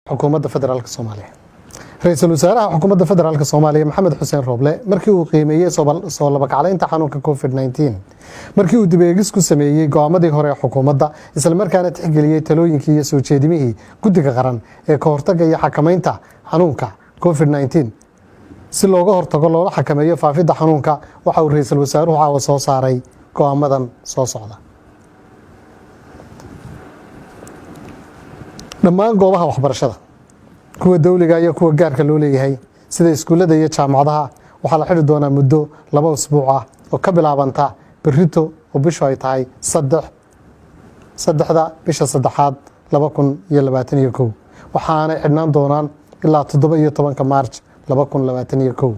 xukuumadda federaalka Soomaaliya. Ra'iisul Wasaaraha Xukuumadda Federaalka Soomaaliya Maxamed Xuseen Roble markii uu qiimeeyay soo laba kacleynta xanuunka COVID-19 markii uu dib eegis ku sameeyay go'aamadii hore ee xukuumadda isla markaana tixgeliyay talooyinkii iyo soo jeedimihii guddiga qaran ee ka hortagga iyo xakamaynta xanuunka COVID-19 si looga hortago loola xakameeyo faafidda xanuunka waxa uu ra'iisul wasaaruhu caawa soo saaray go'aamadan soo socda. dhammaan goobaha waxbarashada kuwa dawliga iyo kuwa gaarka loo leeyahay sida iskuulada iyo jaamacadaha waxaa la xidhi doonaa muddo 2 usbuuc ah oo ka bilaabanta berrito oo bishu ay tahay 3 bisha 3 2021 waxaana xidhnaan doonaan ilaa 17 Maarch 2021.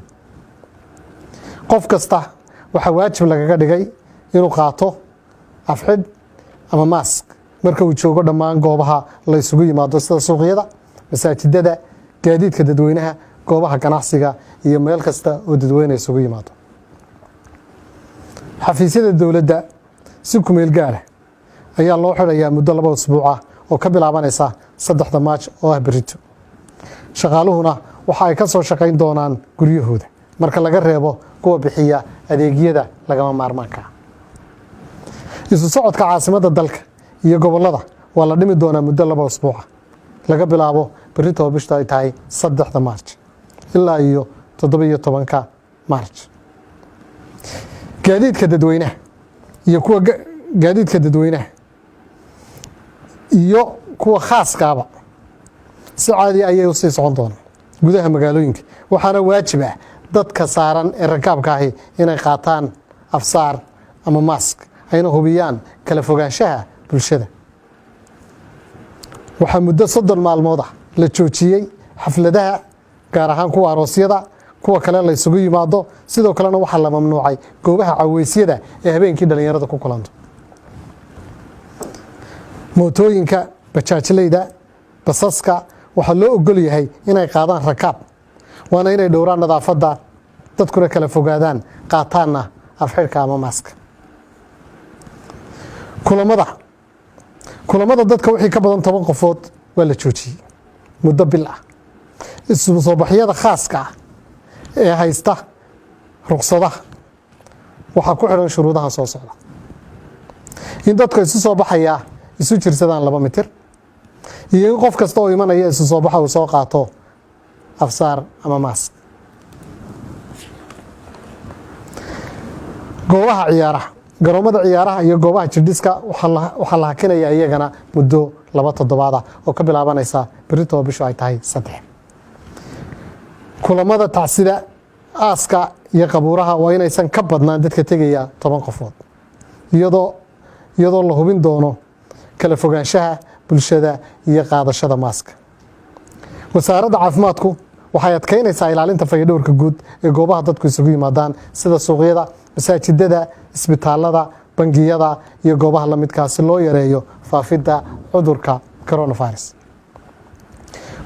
qof kasta waxa waajib lagaga dhigay inuu qaato afxid ama mask marka uu joogo dhammaan goobaha la isugu yimaado sida suuqyada, masaajidada, gaadiidka dadweynaha, goobaha ganacsiga iyo meel kasta oo dadweyne isugu yimaado. xafiisyada dawladda si ku meel gaar ah ayaa loo xidhayaa muddo 2 usbuuc ah oo ka bilaabanaysa 3 Maarch oo ah berrito. shaqaaluhuna waxa ay ka soo shaqayn doonaan guryahooda marka laga reebo kuwa bixiya adeegyada lagama maarmaanka ah. isu socodka caasimadda dalka iyo gobolada waa la dhimi doonaa muddo 2 usbuuc ah laga bilaabo berrito oo bishu ay tahay 3 Maarch ilaa iyo 17 Maarch. gaadiidka dadweynaha iyo kuwa khaaskaaba si caadi ayay u sii socon doonaan gudaha magaalooyinka waxaana waajib ah dadka saaran ee rakaabka ahi inay qaataan afsaar ama mask ayna hubiyaan kala fogaanshaha bulshada. waxaa muddo 30 maalmood ah la joojiyey xafladaha gaar ahaan kuwa aroosyada kuwa kale la isugu yimaado sidoo kalena waxaa la mamnuucay goobaha caweysyada ee habeenkii dhalinyarada ku kulanto. mootooyinka, bajaajleyda, basaska waxaa loo ogol yahay inay qaadaan rakaab waana inay dhowraan nadaafadda dadkuna kala fogaadaan qaataanna afxidhka ama maaska. kulamada dadka wixii ka badan 10 qofood waa la joojiyey muddo bil ah. isu soo baxyada khaaska ah ee haysta ruqsadaha waxaa ku xidhan shuruudaha soo socda: in dadka isu soo baxaya isu jirsadaan 2 mitir iyo in qof kasta oo imanaya isu soo baxa uu soo qaato afsaar ama mask. goobaha ciyaaraha, garoomada ciyaaraha iyo goobaha jirdhiska waxaa la hakinayaa iyagana muddo 2 toddobaad ah oo ka bilaabanaysa berrito oo bishu ay tahay 3. kulamada tacsida, aaska iyo qabuuraha waa inaysan ka badnaan dadka tegaya 10 qofood iyadoo la hubin doono kala fogaanshaha bulshada iyo qaadashada maaska. wasaaradda caafimaadku waxay adkeynaysaa ilaalinta fayadhowrka guud ee goobaha dadku isugu yimaadaan sida suuqyada, masaajidada, isbitaalada, bangiyada iyo goobaha la midkaa si loo yareeyo faafidda cudurka coronavirus.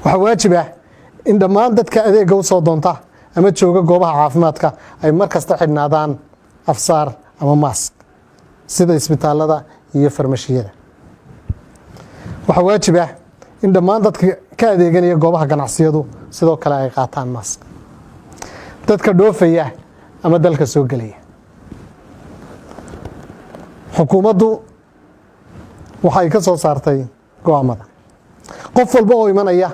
waxaa waajib ah in dhammaan dadka adeega u soo doonta ama jooga goobaha caafimaadka ay mar kasta xidhnaadaan afsaar ama mask sida isbitaalada iyo farmashiyada. waxaa waajib ah in dhammaan dadka ka adeeganaya goobaha ganacsiyadu sidoo kale ay qaataan mask. dadka dhoofaya ama dalka soo gelaya, xukuumaddu waxay ka soo saartay go'aamada. qof walba oo imanaya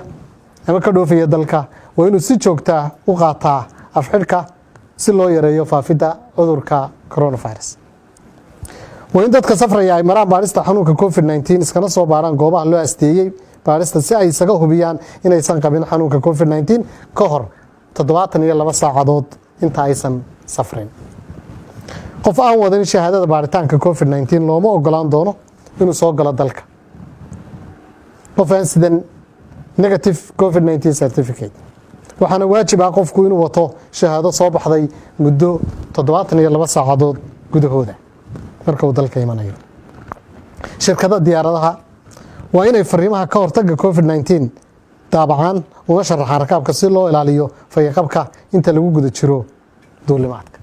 ama ka dhoofaya dalka waa inuu si joogta u qaataa afxidhka si loo yareeyo faafidda cudurka coronavirus. waa in dadka safraya ay maraan baadhista xanuunka COVID-19 iskana soo baaraan goobaha loo asteeyey baadhista si ay isaga hubiyaan inaysan qabin xanuunka COVID-19 ka hor 72 saacadood inta aysan safrin. qof aan wadan shahaadada baaritaanka COVID-19 looma ogolaan doono inuu soo galo dalka. qof aan sidan negative COVID-19 certificate waxaana waajib ah qofku inuu wato shahaado soo baxday muddo 72 saacadood gudahooda marka uu dalka imanayo. shirkadda diyaaradaha waa inay fariimaha ka hortagga COVID-19 daabacaan una sharaxaan rakaabka si loo ilaaliyo fayaqabka inta lagu guda jiro duulimaadka.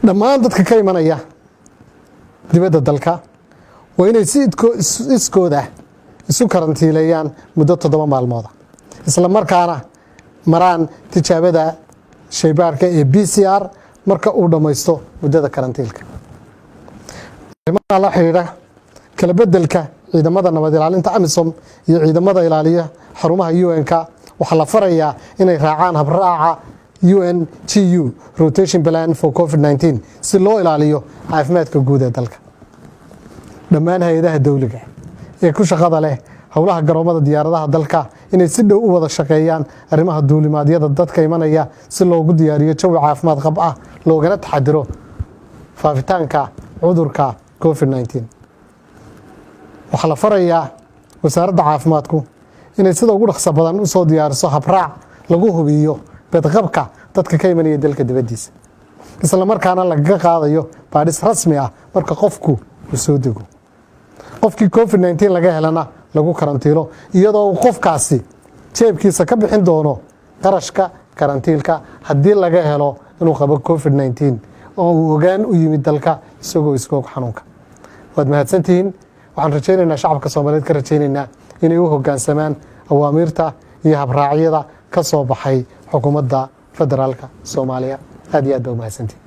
dhammaan dadka ka imanaya dibadda dalka waa inay si iskood ah isu karantiileeyaan muddo 7 maalmooda isla markaana maraan tijaabada shaybaarka ee PCR marka uu dhamaysto muddada karantiilka. Arrimaha la xiriira kala bedelka ciidamada nabad ilaalinta AMISOM iyo ciidamada ilaaliya xarumaha UN-ka waxaa la farayaa inay raacaan habraaca UNGU Rotation Plan for COVID-19 si loo ilaaliyo caafimaadka guud ee dalka. Dhammaan hay'adaha dawliga ee ku shaqada leh howlaha garoomada diyaaradaha dalka inay si dhow u wada shaqeeyaan arrimaha duulimaadyada dadka imanaya si loogu diyaariyo jawi caafimaad qab ah loogana taxadiro faafitaanka cudurka COVID-19. waxaa la farayaa wasaaradda caafimaadku inay sida ugu dhaqso badan u soo diyaariso habraac lagu hubiyo badqabka dadka ka imanaya dalka dibadiisa isla markaana lagaga qaadayo baadhis rasmi ah marka qofku uu soo dego. qofkii COVID-19 laga helana lagu karantiilo iyadoo qofkaasi jeebkiisa ka bixin doono qarashka karantiilka haddii laga helo inuu qabo COVID-19 oo uu ogaan u yimid dalka isagoo iskoog xanuunka. waad mahadsantihiin. waxaan rajaynaynaa shacabka Soomaaliyeed ka rajaynaynaa inay u hoggaansamaan awaamiirta iyo habraacyada ka soo baxay xukuumadda federaalka Soomaaliya. aad iyo aad baa u mahadsantihiin.